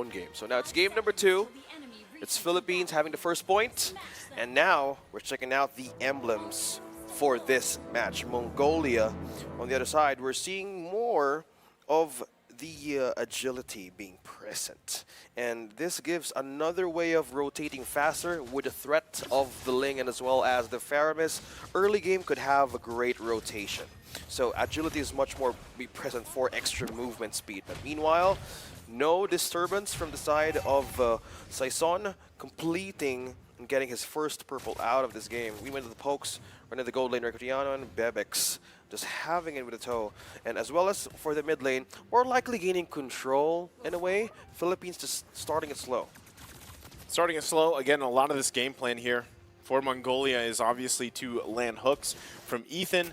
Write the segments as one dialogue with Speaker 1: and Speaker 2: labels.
Speaker 1: own game. So now it's game number 2. It's Philippines having the first point. And now we're checking out the emblems for this match. Mongolia, on the other side, we're seeing more of the agility being present. And this gives another way of rotating faster with the threat of the Ling and as well as the Faramis. Early game could have a great rotation. So agility is much more be present for extra movement speed. But meanwhile, no disturbance from the side of Saison, completing and getting his first purple out of this game. We went to the pokes, running the gold lane, Recutiano and Bebex just having it with a toe. And as well as for the mid lane, we're likely gaining control in a way. Philippines just starting it slow.
Speaker 2: Starting it slow. Again, a lot of this game plan here for Mongolia is obviously to land hooks from Ethan,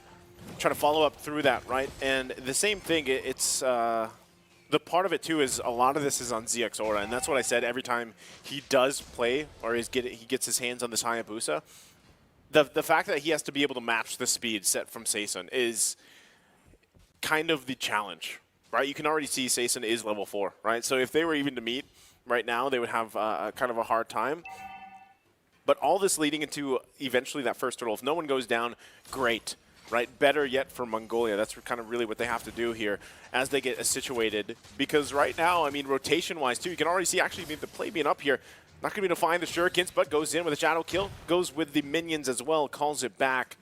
Speaker 2: try to follow up through that, right? And the same thing, it's the part of it too is a lot of this is on ZX Aura, and that's what I said every time he does play or he gets his hands on this Hayabusa. The fact that he has to be able to match the speed set from Saison is kind of the challenge, right? You can already see Saison is level 4, right? So if they were even to meet right now, they would have kind of a hard time. But all this leading into eventually that first turtle. If no one goes down, great, right? Better yet for Mongolia. That's kind of really what they have to do here as they get situated. Because right now, I mean, rotation-wise too, you can already see actually the play being up here. Not going to be able to find the shurikens, but goes in with a shadow kill. Goes with the minions as well, calls it back.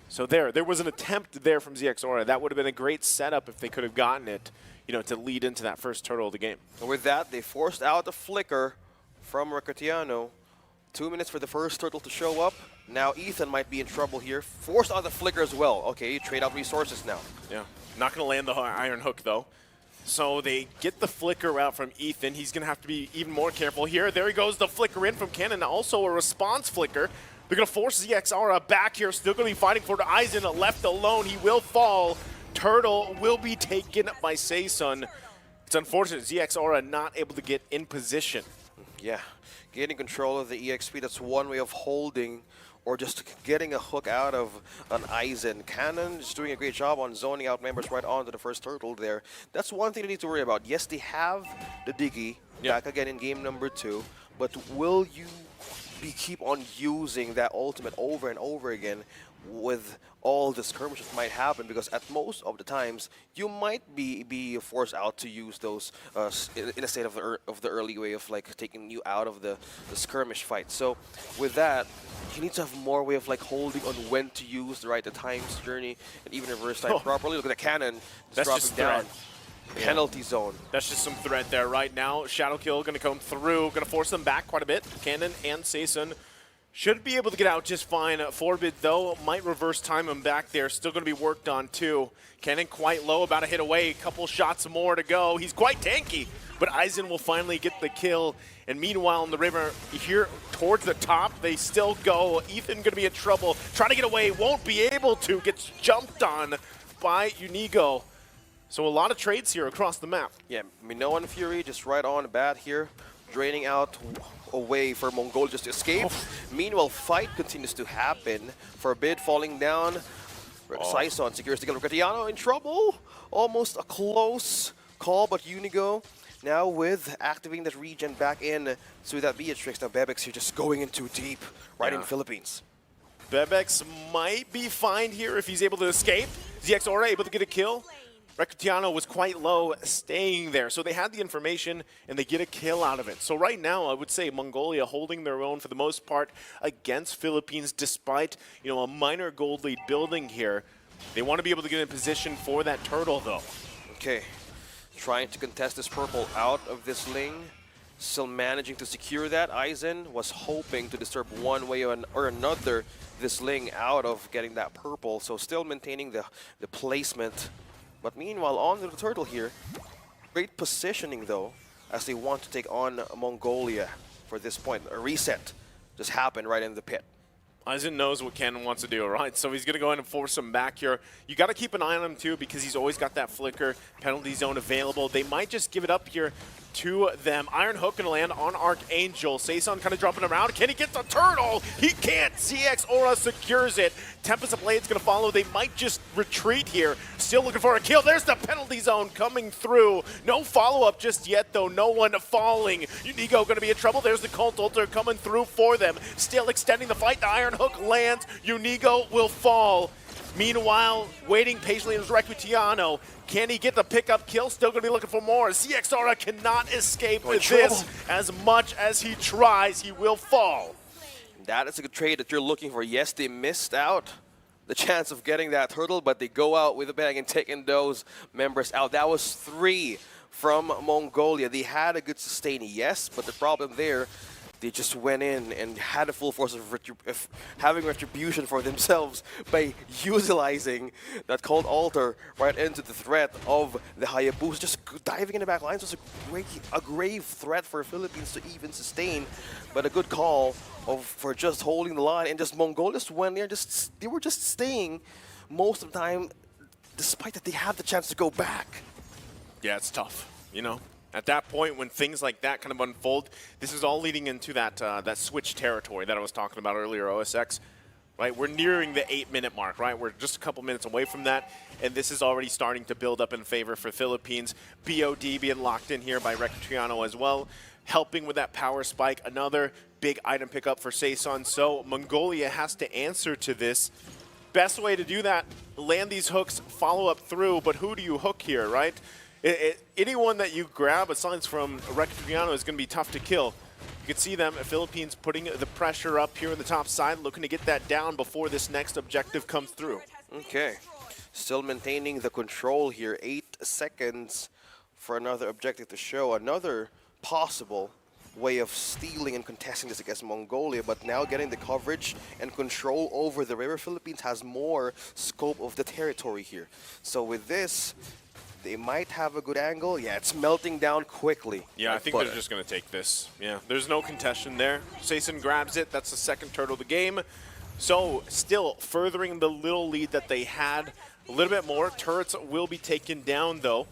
Speaker 2: So there was an attempt there from ZX Aura. That would have been a great setup if they could have gotten it, you know, to lead into that first turtle of the game.
Speaker 1: And with that, they forced out a flicker from Recutiano. 2 minutes for the first turtle to show up. Now Ethan might be in trouble here. Forced out the flicker as well. Okay, trade out resources now.
Speaker 2: Yeah, not going to land the iron hook though. So they get the flicker out from Ethan. He's going to have to be even more careful here. There he goes, the flicker in from Cannon. Also a response flicker. They're going to force ZX Aura back here. Still going to be fighting for Aizen. Left alone. He will fall. Turtle will be taken by Saison. It's unfortunate. ZX Aura not able to get in position.
Speaker 1: Yeah, getting control of the EXP, that's one way of holding or just getting a hook out of an Aizen. Cannon is doing a great job on zoning out members right onto the first turtle there. That's one thing they need to worry about. Yes, they have the Diggy back again in game number 2, but will you keep on using that ultimate over and over again with all the skirmishes might happen? Because at most of the times you might be forced out to use those in a state of the early way of like taking you out of the skirmish fight. So with that, you need to have more way of like holding on when to use the times journey and even reverse time properly. Look at the cannon
Speaker 2: that's
Speaker 1: dropping
Speaker 2: just
Speaker 1: down. Penalty zone.
Speaker 2: That's just some threat there right now. Shadow kill going to come through, going to force them back quite a bit. Cannon and Saison should be able to get out just fine. Forbid, though, might reverse time him back there. Still going to be worked on, too. Cannon quite low, about to hit away. A couple shots more to go. He's quite tanky, but Aizen will finally get the kill. And meanwhile, in the river, here towards the top, they still go. Ethan going to be in trouble. Trying to get away, won't be able to. Gets jumped on by Unigo. So a lot of trades here across the map.
Speaker 1: Yeah, Minoan Fury just right on the bat here. Draining out away for Mongolia just to escape. Meanwhile, fight continues to happen. Forbid falling down. Saison secures the kill. Recutiano in trouble. Almost a close call, but Unigo now with activating that regen back in to that Beatrix. Now Bebex here just going in too deep right in Philippines.
Speaker 2: Bebex might be fine here if he's able to escape. ZX Aura able to get a kill. Recutiano was quite low, staying there. So they had the information, and they get a kill out of it. So right now, I would say Mongolia holding their own for the most part against Philippines, despite, you know, a minor gold lead building here. They want to be able to get in position for that turtle, though.
Speaker 1: Okay, trying to contest this purple out of this Ling. Still managing to secure that. Aizen was hoping to disturb one way or another this Ling out of getting that purple. So still maintaining the placement. But meanwhile, on to the turtle here. Great positioning, though, as they want to take on Mongolia for this point. A reset just happened right in the pit.
Speaker 2: Aizen knows what Cannon wants to do, right? So he's going to go in and force him back here. You got to keep an eye on him, too, because he's always got that flicker penalty zone available. They might just give it up here to them. Iron Hook gonna land on Archangel. Saison kind of dropping around. Can he get the turtle? He can't. ZX Aura secures it. Tempest of Blade's gonna follow. They might just retreat here. Still looking for a kill. There's the penalty zone coming through. No follow-up just yet, though. No one falling. Unigo gonna be in trouble. There's the Cult Altar coming through for them. Still extending the fight. The Iron Hook lands. Unigo will fall. Meanwhile, waiting patiently is Recutiano. Can he get the pickup kill? Still going to be looking for more. ZXR cannot escape with this. As much as he tries, he will fall.
Speaker 1: That is a good trade that you're looking for. Yes, they missed out the chance of getting that turtle, but they go out with a bang and taking those members out. That was 3 from Mongolia. They had a good sustain, yes, but the problem there, they just went in and had a full force of having retribution for themselves by utilizing that Cold Altar right into the threat of the Hayabusa. Just diving in the back lines was a grave threat for Philippines to even sustain, but a good call for just holding the line, and just Mongolia just went there. They were just staying most of the time, despite that they had the chance to go back.
Speaker 2: Yeah, it's tough, you know. At that point, when things like that kind of unfold, this is all leading into that that switch territory that I was talking about earlier, OSX. Right, we're nearing the 8-minute mark, right? We're just a couple minutes away from that, and this is already starting to build up in favor for Philippines. BOD being locked in here by Recutiano as well, helping with that power spike. Another big item pickup for Saison. So Mongolia has to answer to this. Best way to do that, land these hooks, follow up through, but who do you hook here, right? Anyone that you grab, aside from Recutiano, is going to be tough to kill. You can see them, Philippines, putting the pressure up here on the top side, looking to get that down before this next objective comes through.
Speaker 1: Okay. Still maintaining the control here. 8 seconds for another objective to show. Another possible way of stealing and contesting this against Mongolia, but now getting the coverage and control over the river. Philippines has more scope of the territory here. So with this, they might have a good angle. Yeah, it's melting down quickly.
Speaker 2: Yeah, I think they're just going to take this. Yeah, there's no contention there. Saison grabs it. That's the second turtle of the game. So still furthering the little lead that they had a little bit more. Turrets will be taken down, though.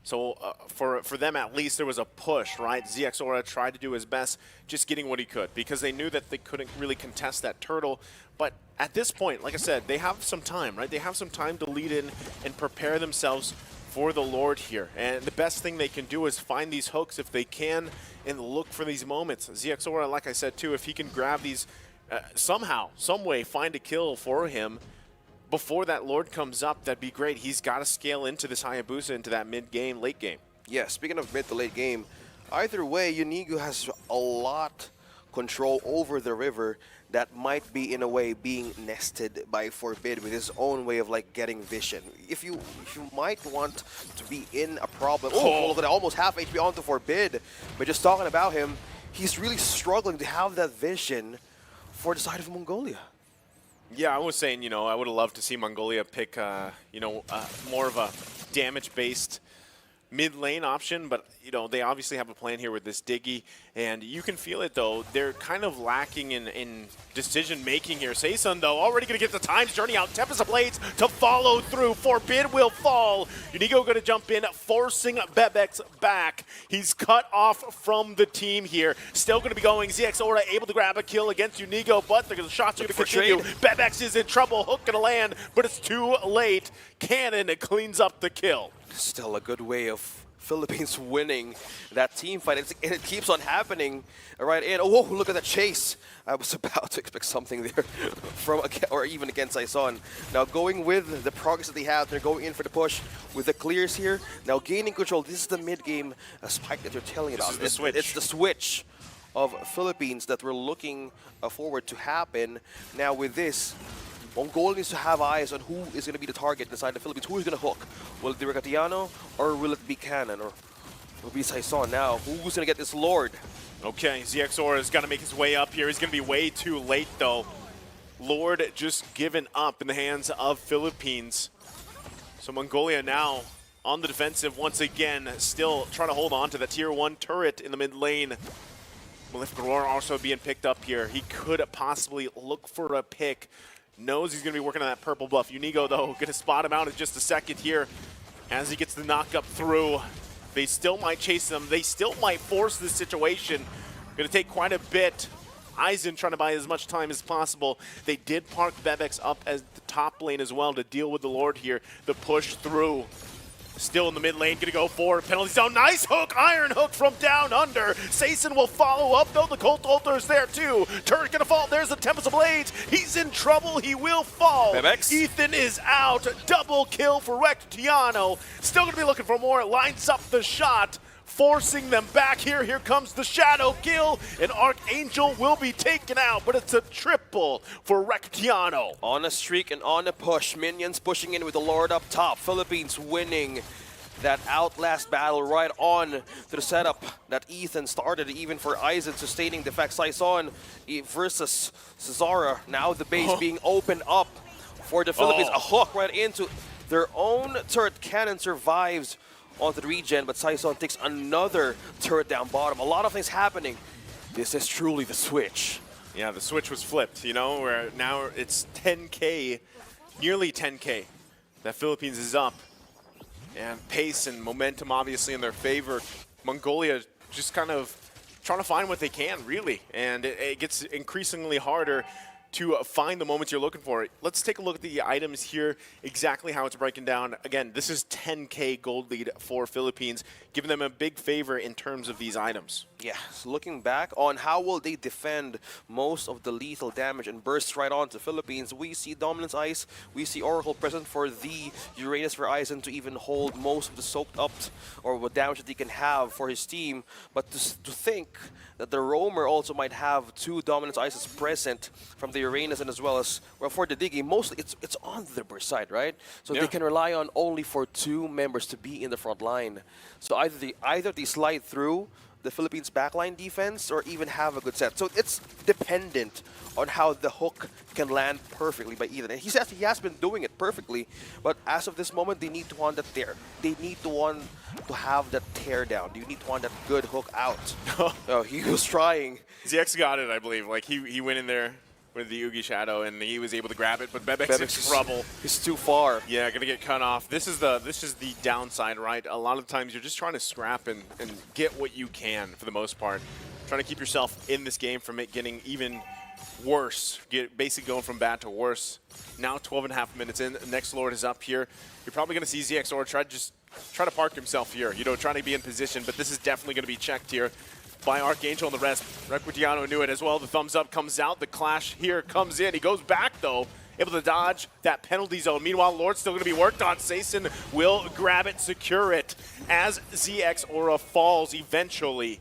Speaker 2: So for them, at least, there was a push, right? ZX Aura tried to do his best, just getting what he could, because they knew that they couldn't really contest that turtle. But at this point, like I said, they have some time, right? They have some time to lead in and prepare themselves for the Lord here. And the best thing they can do is find these hooks if they can and look for these moments. ZX Aura, like I said too, if he can grab these somehow, some way, find a kill for him before that Lord comes up, that'd be great. He's got to scale into this Hayabusa, into that mid-game, late game.
Speaker 1: Yeah, speaking of mid to late game, either way, Unigo has a lot control over the river that might be, in a way, being nested by Forbid with his own way of, like, getting vision. If you might want to be in a problem, look at that, almost half HP onto Forbid, but just talking about him, he's really struggling to have that vision for the side of Mongolia.
Speaker 2: Yeah, I was saying, you know, I would have loved to see Mongolia pick, more of a damage-based mid-lane option, but, you know, they obviously have a plan here with this Diggy, and you can feel it, though. They're kind of lacking in decision-making here. Saison, though, already going to get the Time's Journey out. Tempest of Blades to follow through. Forbid will fall. Unigo going to jump in, forcing Bebex back. He's cut off from the team here. Still going to be going. ZX Aura able to grab a kill against Unigo, but the shots are going to continue. Bebex is in trouble. Hook going to land, but it's too late. Cannon cleans up the kill.
Speaker 1: Still a good way of Philippines winning that team fight. And it keeps on happening right in. Oh, look at that chase. I was about to expect something there from, or even against Saison. Now going with the progress that they have, they're going in for the push with the clears here. Now gaining control. This is the mid-game spike that you're telling about.
Speaker 2: It's
Speaker 1: the switch of Philippines that we're looking forward to happen. Now with this, Mongolia needs to have eyes on who is going to be the target inside the Philippines. Who is going to hook? Will it be Recutiano or will it be Cannon or will it be Saison? Now, who's going to get this Lord?
Speaker 2: Okay, ZX Aura is going to make his way up here. He's going to be way too late, though. Lord just given up in the hands of Philippines. So Mongolia now on the defensive once again, still trying to hold on to the tier 1 turret in the mid lane. Malefic Aurora also being picked up here. He could possibly look for a pick. Knows he's going to be working on that purple buff. Unigo, though, going to spot him out in just a second here as he gets the knock up through. They still might chase them. They still might force this situation. Going to take quite a bit. Eisen trying to buy as much time as possible. They did park Bebex up as the top lane as well to deal with the Lord here. The push through. Still in the mid lane, gonna go for penalty zone. Nice hook, iron hook from down under. Saison will follow up though. The Colt Ulter's there too. Turret gonna fall. There's the Tempest of Blades. He's in trouble. He will fall.
Speaker 1: Bebex.
Speaker 2: Ethan is out. Double kill for Rectiano. Still gonna be looking for more. Lines up the shot, forcing them back here. Here comes the shadow kill, and Archangel will be taken out, but it's a triple for Rectiano.
Speaker 1: On a streak and on a push. Minions pushing in with the Lord up top. Philippines winning that outlast battle right on to the setup that Ethan started, even for Eisen sustaining the fact Saison versus Cesara. Now the base being opened up for the Philippines. A hook right into their own turret cannon survives onto the regen, but Saison takes another turret down bottom. A lot of things happening. This is truly the switch.
Speaker 2: Yeah, the switch was flipped, you know, where now it's 10K, nearly 10K. That Philippines is up. And pace and momentum obviously in their favor. Mongolia just kind of trying to find what they can, really. And it gets increasingly harder to find the moments you're looking for. Let's take a look at the items here, exactly how it's breaking down. Again, this is 10K gold lead for Philippines, giving them a big favor in terms of these items.
Speaker 1: Yeah, so looking back on how will they defend most of the lethal damage and bursts right on to Philippines, we see Dominance Ice, we see Oracle present for the Uranus for Eisen to even hold most of the soaked up or what damage that he can have for his team. But to think that the Roamer also might have two Dominance Ices present from the Uranus and as well as, well, for the Diggy, mostly it's on the burst side, right? So they can rely on only for two members to be in the front line. So either they slide through the Philippines backline defense or even have a good set. So it's dependent on how the hook can land perfectly by Ethan. And he says he has been doing it perfectly, but as of this moment, they need to want that tear. They need to want to have that tear down. You need to want that good hook out. Oh, he was trying.
Speaker 2: ZX got it, I believe. Like he went in there with the Oogie Shadow and he was able to grab it, but Bebex in trouble.
Speaker 1: He's too far.
Speaker 2: Yeah, gonna get cut off. This is the downside, right? A lot of times you're just trying to scrap and get what you can for the most part. Trying to keep yourself in this game from it getting even worse. Basically going from bad to worse. Now 12.5 minutes in. The next Lord is up here. You're probably gonna see ZXOR try to park himself here. You know, trying to be in position, but this is definitely gonna be checked here by Archangel and the rest. Rectiano knew it as well. The thumbs up comes out. The clash here comes in. He goes back, though, able to dodge that penalty zone. Meanwhile, Lord's still going to be worked on. Saison will grab it, secure it, as ZX Aura falls eventually.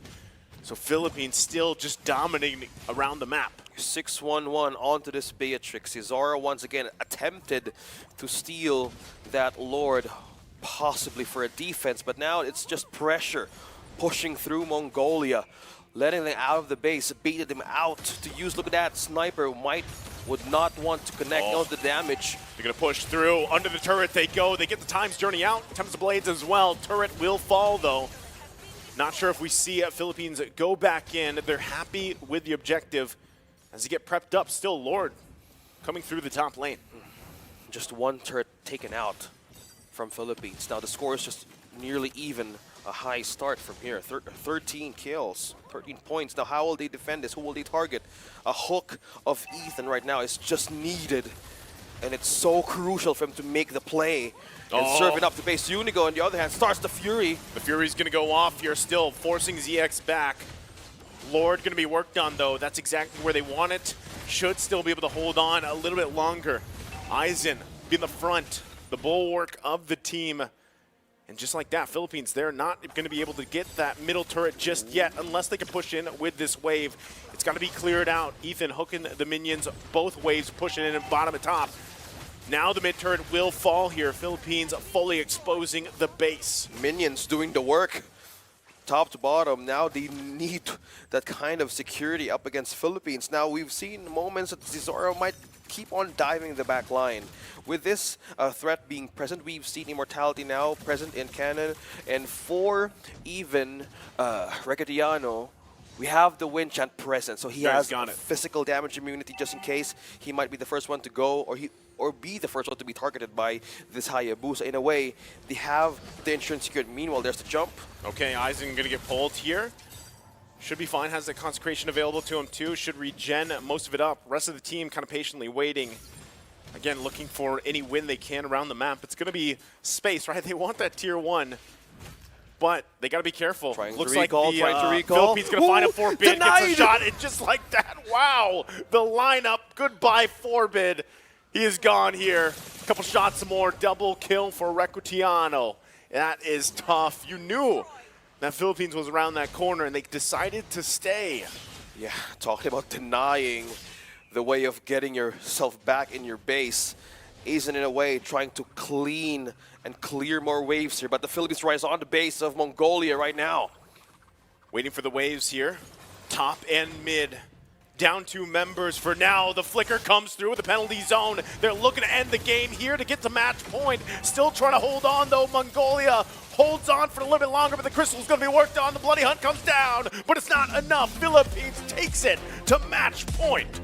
Speaker 2: So Philippines still just dominating around the map.
Speaker 1: 6-1-1 onto this Beatrix. Cesara once again attempted to steal that Lord, possibly for a defense, but now it's just pressure. Pushing through Mongolia, letting them out of the base, baited them out to use. Look at that, Sniper would not want to connect on the damage.
Speaker 2: They're gonna push through, under the turret they go. They get the Time's Journey out, Tempest of Blades as well. Turret will fall though. Not sure if we see Philippines go back in. They're happy with the objective as they get prepped up. Still Lord coming through the top lane.
Speaker 1: Just one turret taken out from Philippines. Now the score is just nearly even. A high start from here. 13 kills, 13 points. Now how will they defend this? Who will they target? A hook of Ethan right now is just needed. And it's so crucial for him to make the play and serve it up to base. Unigo, on the other hand, starts the Fury.
Speaker 2: The Fury's going to go off here still, forcing ZX back. Lord going to be worked on, though. That's exactly where they want it. Should still be able to hold on a little bit longer. Eisen be in the front, the bulwark of the team. And just like that, Philippines, they're not going to be able to get that middle turret just yet unless they can push in with this wave. It's got to be cleared out. Ethan hooking the minions both waves, pushing in at bottom and top. Now the mid turret will fall here. Philippines fully exposing the base.
Speaker 1: Minions doing the work. Top to bottom, now they need that kind of security up against Philippines. Now we've seen moments that Cesaro might keep on diving the back line. With this threat being present, we've seen Immortality now present in canon, and for even Rectiano, we have the wind chant present, so he
Speaker 2: Yeah,
Speaker 1: has
Speaker 2: he's got it.
Speaker 1: physical damage immunity just in case he might be the first one to go, or be the first one to be targeted by this Hayabusa. In a way, they have the insurance secured. Meanwhile, there's the jump.
Speaker 2: Okay, Aizen gonna get pulled here. Should be fine, has the consecration available to him too. Should regen most of it up. Rest of the team kind of patiently waiting. Again, looking for any win they can around the map. It's gonna be space, right? They want that tier 1. But they got to be careful. Looks like the Philippines going to find a Forbid, gets a shot, and just like that, wow, the lineup, goodbye Forbid. He is gone here. A couple shots more, double kill for Recutiano. That is tough. You knew that Philippines was around that corner, and they decided to stay.
Speaker 1: Yeah, talking about denying the way of getting yourself back in your base. Aizen, in a way, trying to clean and clear more waves here, but the Philippines rise on the base of Mongolia right now.
Speaker 2: Waiting for the waves here. Top and mid. Down 2 members for now. The flicker comes through with the penalty zone. They're looking to end the game here to get to match point. Still trying to hold on though. Mongolia holds on for a little bit longer, but the crystal's going to be worked on. The bloody hunt comes down, but it's not enough. Philippines takes it to match point.